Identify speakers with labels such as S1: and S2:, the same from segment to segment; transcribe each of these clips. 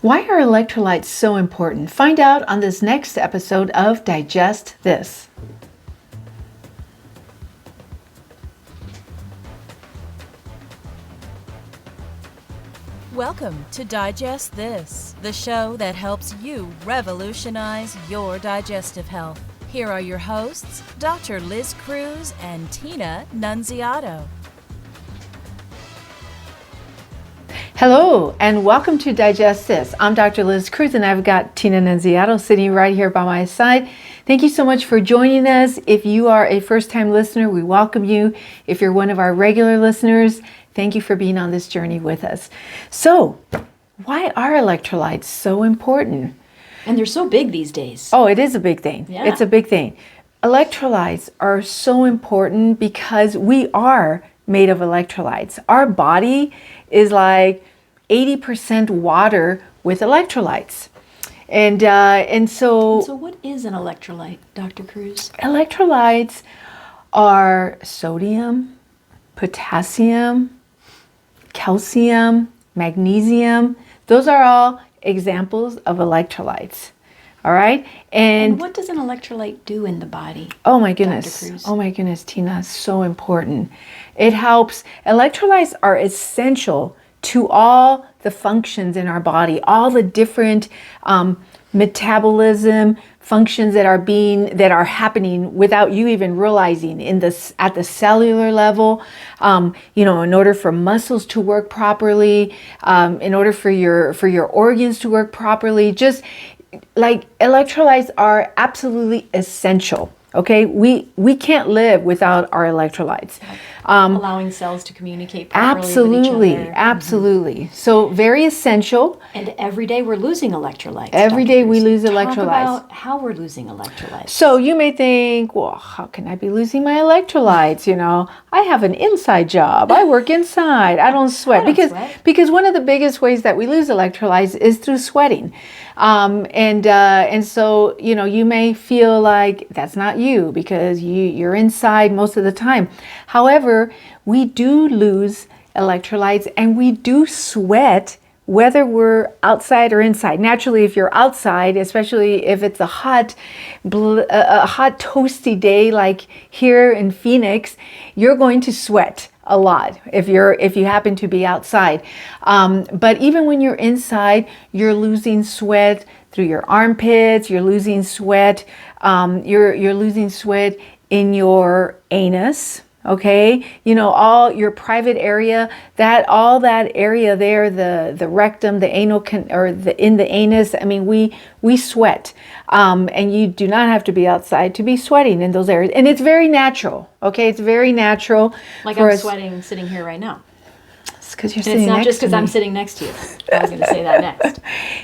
S1: Why are electrolytes so important? Find out on this next episode of Digest This.
S2: Welcome to Digest This, the show that helps you revolutionize your digestive health. Here are your hosts, Dr. Liz Cruz and Tina Nunziato.
S1: Hello, and welcome to Digest This. I'm Dr. Liz Cruz, and I've got Tina Nunziato sitting right here by my side. Thank you so much for joining us. If you are a first-time listener, we welcome you. If you're one of our regular listeners, thank you for being on this journey with us. So, why are electrolytes so important?
S3: And they're so big these days.
S1: Oh, it is a big thing.
S3: Yeah.
S1: It's a big thing. Electrolytes are so important because we are made of electrolytes. Our body is like 80% water with electrolytes. And so
S3: So what is an electrolyte, Dr. Cruz?
S1: electrolytes are sodium, potassium, calcium, magnesium. Those are all examples of electrolytes. All right?
S3: And what does an electrolyte do in the body?
S1: Oh my goodness.
S3: Dr. Cruz?
S1: Oh my goodness, Tina, so important. It helps. Electrolytes are essential to all the functions in our body, all the different metabolism functions that are happening without you even realizing at the cellular level. In order for muscles to work properly, in order for your organs to work properly, just like electrolytes are absolutely essential. Okay, we can't live without our electrolytes.
S3: Allowing cells to communicate properly
S1: Absolutely,
S3: with each other.
S1: absolutely. So very essential.
S3: And every day we're losing electrolytes.
S1: Every
S3: Dr.
S1: day we
S3: Cruz.
S1: lose
S3: Talk
S1: electrolytes.
S3: about how we're losing electrolytes.
S1: So you may think, well, how can I be losing my electrolytes? I have an inside job. I work inside. I don't sweat. Because one of the biggest ways that we lose electrolytes is through sweating. And so, you may feel like that's not you because you're inside most of the time. However, we do lose electrolytes and we do sweat whether we're outside or inside. Naturally, if you're outside, especially if it's a hot, toasty day like here in Phoenix, you're going to sweat a lot if you happen to be outside. But even when you're inside, you're losing sweat through your armpits. You're losing sweat. You're losing sweat in your anus. Okay, all your private area, all that area there, the rectum, the anal, in the anus. I mean, we sweat, and you do not have to be outside to be sweating in those areas, and it's very natural. Okay, it's very natural.
S3: Like I'm sweating sitting here right now.
S1: It's because you're
S3: And
S1: sitting
S3: it's not
S1: next
S3: just
S1: to
S3: because
S1: me.
S3: I'm sitting next to you. I was going to say that next.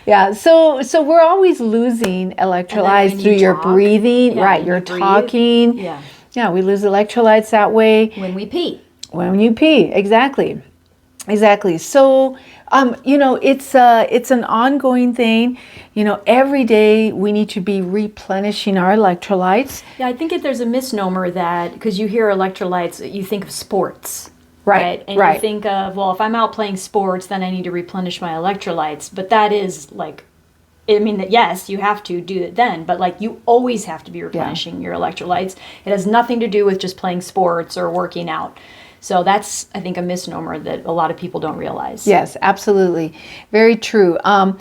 S1: Yeah, so we're always losing electrolytes through your breathing,
S3: Yeah,
S1: right?
S3: when
S1: You're
S3: you breathe.
S1: talking.
S3: Yeah.
S1: Yeah, we lose electrolytes that way.
S3: When we pee.
S1: When you pee, exactly. So, it's an ongoing thing. Every day we need to be replenishing our electrolytes.
S3: Yeah, I think there's a misnomer that, because you hear electrolytes, you think of sports.
S1: Right,
S3: And
S1: right.
S3: you think of, well, if I'm out playing sports, then I need to replenish my electrolytes. But that is yes, you have to do it then, but you always have to be replenishing your electrolytes. It has nothing to do with just playing sports or working out. So that's, I think, a misnomer that a lot of people don't realize.
S1: Yes, absolutely. Very true. And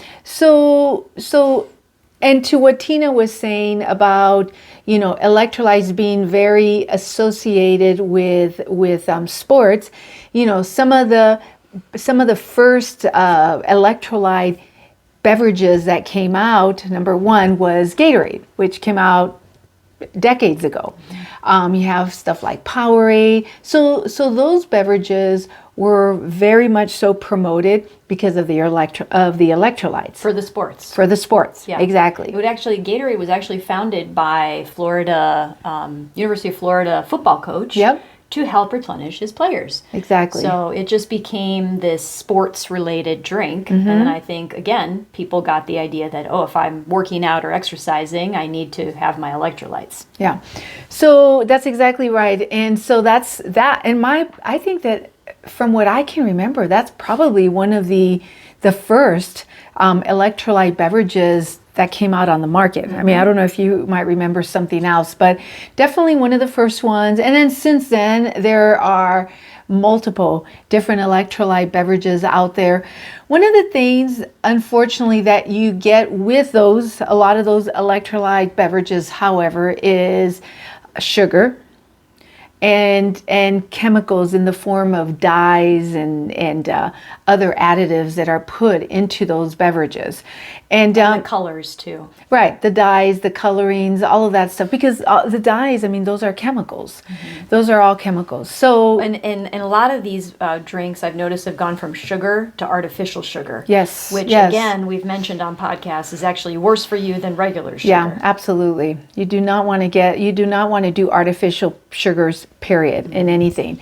S1: to what Tina was saying about, electrolytes being very associated with sports, some of the first electrolyte beverages that came out, number one was Gatorade, which came out decades ago. You have stuff like Powerade. So those beverages were very much so promoted because of the electrolytes.
S3: For the sports.
S1: For the sports,
S3: Yeah.
S1: exactly.
S3: Gatorade was actually founded by University of Florida football coach.
S1: Yep.
S3: To help replenish his players.
S1: Exactly.
S3: So it just became this sports-related drink. And then I think, again, people got the idea that, if I'm working out or exercising, I need to have my electrolytes.
S1: Yeah. So that's exactly right. And so that's that. And I think that from what I can remember, that's probably one of the first electrolyte beverages that came out on the market. I mean, I don't know if you might remember something else, but definitely one of the first ones. And then since then, there are multiple different electrolyte beverages out there. One of the things, unfortunately, that you get with a lot of those electrolyte beverages, however, is sugar and chemicals in the form of dyes and other additives that are put into those beverages. And
S3: the colors too.
S1: Right, the dyes, the colorings, all of that stuff. Because the dyes, I mean, those are chemicals. Those are all chemicals. So
S3: And a lot of these drinks I've noticed have gone from sugar to artificial sugar.
S1: Yes,
S3: Which
S1: yes.
S3: again, we've mentioned on podcasts is actually worse for you than regular sugar.
S1: yeah, absolutely. You do not want to do artificial sugars, period, in anything.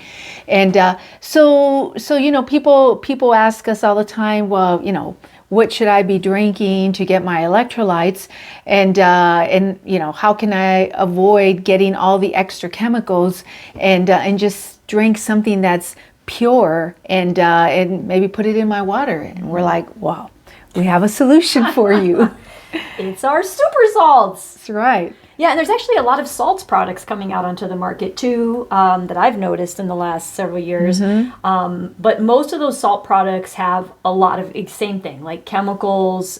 S1: And so people ask us all the time, well, what should I be drinking to get my electrolytes? And how can I avoid getting all the extra chemicals and just drink something that's pure and maybe put it in my water? And we're like, wow, we have a solution for you.
S3: It's our super salts.
S1: That's right.
S3: Yeah, and there's actually a lot of salts products coming out onto the market too that I've noticed in the last several years. But most of those salt products have a lot of same thing, like chemicals,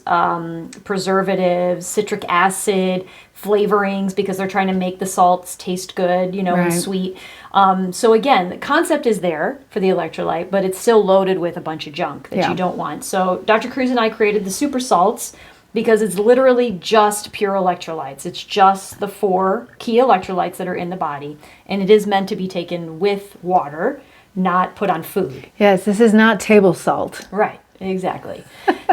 S3: preservatives, citric acid, flavorings, because they're trying to make the salts taste good, and
S1: Right.
S3: sweet. So again, the concept is there for the electrolyte, but it's still loaded with a bunch of junk that
S1: Yeah.
S3: you don't want. So Dr. Cruz and I created the super salts, because it's literally just pure electrolytes. It's just the 4 key electrolytes that are in the body. And it is meant to be taken with water, not put on food.
S1: Yes, this is not table salt.
S3: Right, exactly.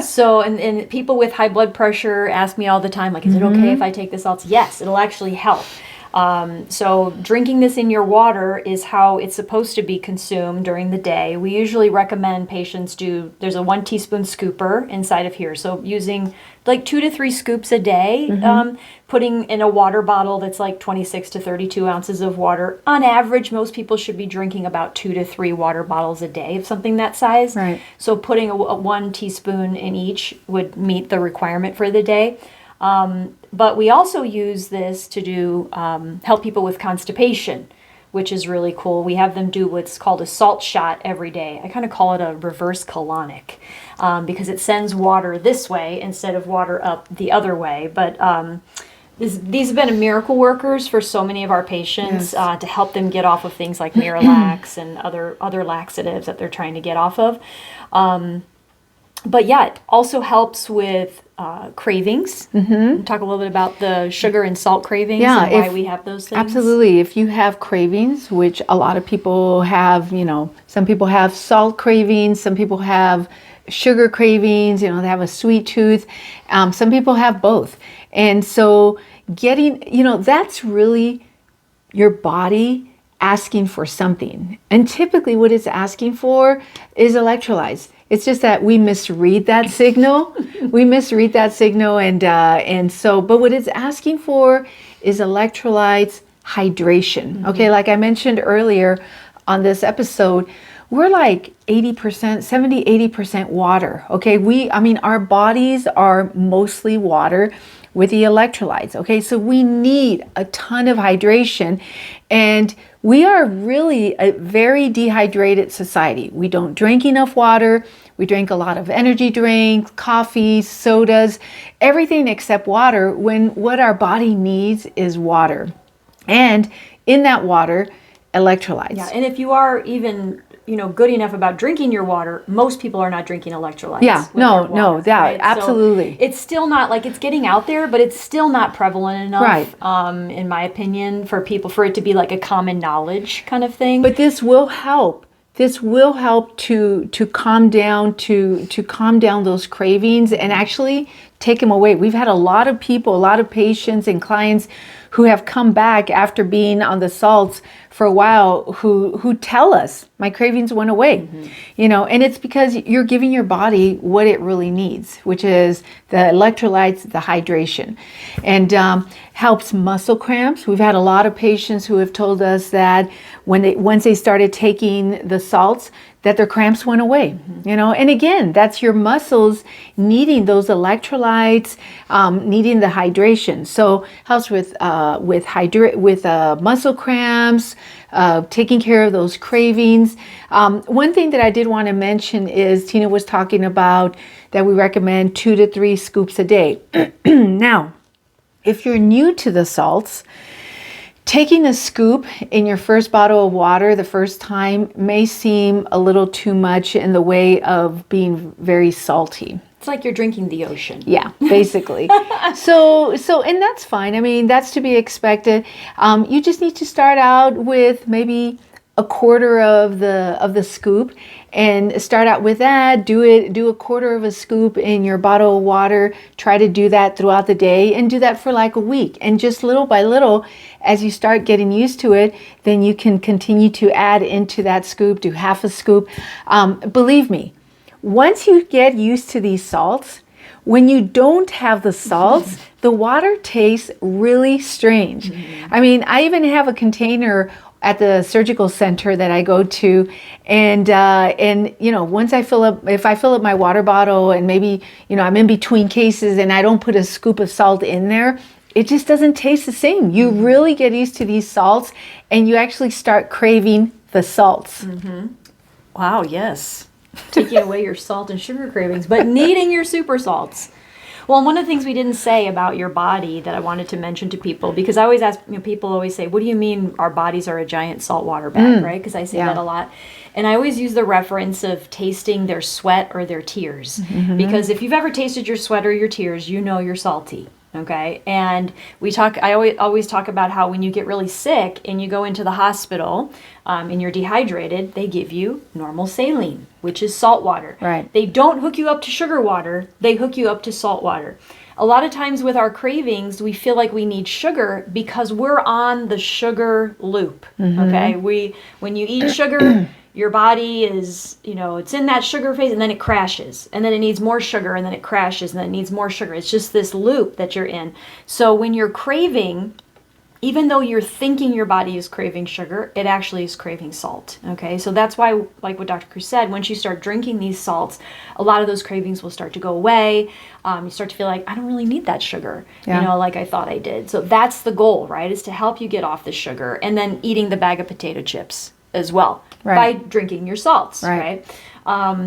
S3: So, and people with high blood pressure ask me all the time, like, is it okay if I take the salts? Yes, it'll actually help. So drinking this in your water is how it's supposed to be consumed during the day. We usually recommend patients there's a 1 teaspoon scooper inside of here. So using like 2 to 3 scoops a day, putting in a water bottle that's like 26 to 32 ounces of water. On average, most people should be drinking about 2 to 3 water bottles a day of something that size.
S1: Right.
S3: So putting a 1 teaspoon in each would meet the requirement for the day. But we also use this to do help people with constipation, which is really cool. We have them do what's called a salt shot every day. I kind of call it a reverse colonic because it sends water this way instead of water up the other way. But these have been miracle workers for so many of our patients to help them get off of things like Miralax and other laxatives that they're trying to get off of. But yeah, it also helps with cravings. Talk a little bit about the sugar and salt cravings and why we have those things.
S1: Absolutely. If you have cravings, which a lot of people have, some people have salt cravings, some people have sugar cravings, they have a sweet tooth. Some people have both. And so that's really your body asking for something. And typically what it's asking for is electrolytes. It's just that we misread that signal. And so, but what it's asking for is electrolytes, hydration. Okay, like I mentioned earlier on this episode, we're like 80%, 70, 80% water. Okay, our bodies are mostly water with the electrolytes. Okay, so we need a ton of hydration, and we are really a very dehydrated society. We don't drink enough water. We drink a lot of energy drinks, coffee, sodas, everything except water, when what our body needs is water. And in that water, electrolytes.
S3: Yeah, and if you are even good enough about drinking your water, most people are not drinking electrolytes.
S1: Yeah,
S3: no,
S1: right? Absolutely.
S3: So it's still not like it's getting out there, but it's still not prevalent enough,
S1: right.
S3: In my opinion, for it to be like a common knowledge kind of thing.
S1: But this will help. This will help to calm down those cravings and actually take them away. We've had a lot of people, a lot of patients and clients who have come back after being on the salts for a while who tell us, my cravings went away. And it's because you're giving your body what it really needs, which is the electrolytes, the hydration, and helps muscle cramps. We've had a lot of patients who have told us that once they started taking the salts, that their cramps went away, and again, that's your muscles needing those electrolytes, needing the hydration. So helps with muscle cramps, taking care of those cravings. One thing that I did want to mention is Tina was talking about that we recommend 2 to 3 scoops a day. Now, if you're new to the salts, taking a scoop in your first bottle of water the first time may seem a little too much in the way of being very salty.
S3: It's like you're drinking the ocean.
S1: Yeah, basically. So, and that's fine. I mean, that's to be expected. You just need to start out with maybe a quarter of the scoop, and start out with that. Do a quarter of a scoop in your bottle of water. Try to do that throughout the day, and do that for like a week. And just little by little, as you start getting used to it, then you can continue to add into that scoop. Do half a scoop. Believe me, once you get used to these salts, when you don't have the salts, the water tastes really strange. I mean, I even have a container at the surgical center that I go to, and once if I fill up my water bottle, and maybe I'm in between cases and I don't put a scoop of salt in there, it just doesn't taste the same. You really get used to these salts, and you actually start craving the salts.
S3: Wow, yes. Taking away your salt and sugar cravings, but needing your super salts. Well, one of the things we didn't say about your body that I wanted to mention to people, because I always ask, people always say, what do you mean our bodies are a giant saltwater bag, right? Because I say that a lot. And I always use the reference of tasting their sweat or their tears. Because if you've ever tasted your sweat or your tears, you know you're salty. Okay. And I always talk about how when you get really sick and you go into the hospital and you're dehydrated, they give you normal saline, which is salt water.
S1: Right.
S3: They don't hook you up to sugar water. They hook you up to salt water. A lot of times with our cravings, we feel like we need sugar because we're on the sugar loop. Okay. When you eat sugar, your body is, it's in that sugar phase, and then it crashes, and then it needs more sugar, and then it crashes, and then it needs more sugar. It's just this loop that you're in. So when you're craving, even though you're thinking your body is craving sugar, it actually is craving salt. Okay, so that's why, like what Dr. Cruz said, once you start drinking these salts, a lot of those cravings will start to go away. You start to feel like, I don't really need that sugar, like I thought I did. So that's the goal, right, is to help you get off the sugar, and then eating the bag of potato chips as well. By drinking your salts, right?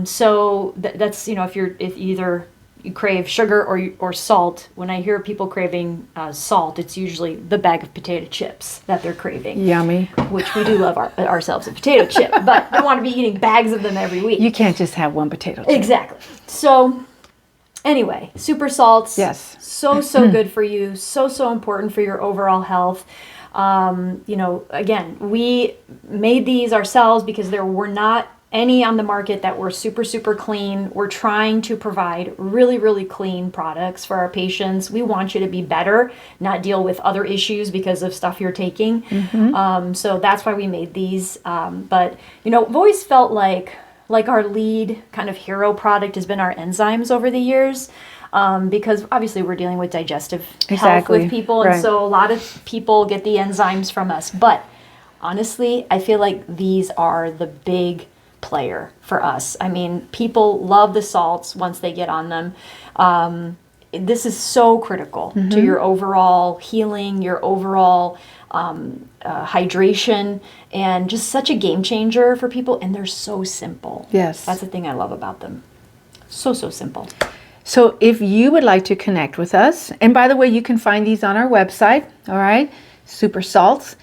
S3: So that's, if either you crave sugar or salt. When I hear people craving salt, it's usually the bag of potato chips that they're craving.
S1: Yummy. Which
S3: we do love ourselves a potato chip, but don't want to be eating bags of them every week.
S1: You can't just have one potato chip.
S3: Exactly. So anyway, super salts. Yes. So good for you. So important for your overall health. Again, we made these ourselves because there were not any on the market that were super, super clean. We're trying to provide really, really clean products for our patients. We want you to be better, not deal with other issues because of stuff you're taking. So that's why we made these. But, I've always felt like our lead kind of hero product has been our enzymes over the years. Because obviously we're dealing with digestive health with people, and so a lot of people get the enzymes from us. But honestly, I feel like these are the big player for us. I mean, people love the salts once they get on them. This is so critical to your overall healing, your overall hydration, and just such a game changer for people. And they're so simple. Yes. That's the thing I love about them. So simple.
S1: So if you would like to connect with us, and by the way, you can find these on our website, all right, Super Salts.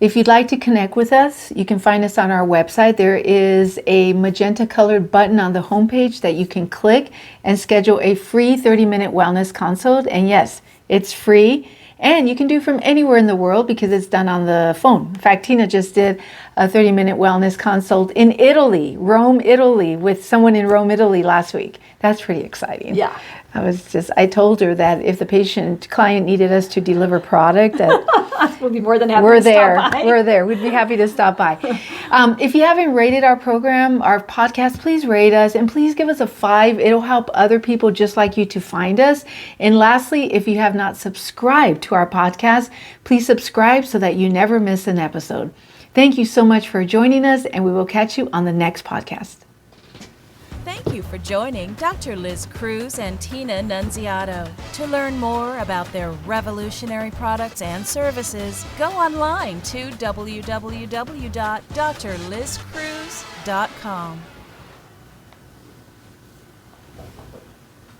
S1: If you'd like to connect with us, you can find us on our website. There is a magenta colored button on the homepage that you can click and schedule a free 30-minute wellness consult. And yes, it's free. And you can do it from anywhere in the world because it's done on the phone. In fact, Tina just did a 30-minute wellness consult in Italy, Rome, Italy, with someone in Rome, Italy last week. That's pretty exciting. Yeah. I told her that if the client needed us to deliver product, that
S3: we'll be more than happy to stop by.
S1: We're there. We'd be happy to stop by. If you haven't rated our program, our podcast, please rate us and please give us a 5. It'll help other people just like you to find us. And lastly, if you have not subscribed to our podcast, please subscribe so that you never miss an episode. Thank you so much for joining us, and we will catch you on the next podcast.
S2: Thank you for joining Dr. Liz Cruz and Tina Nunziato. To learn more about their revolutionary products and services, go online to www.drlizcruz.com.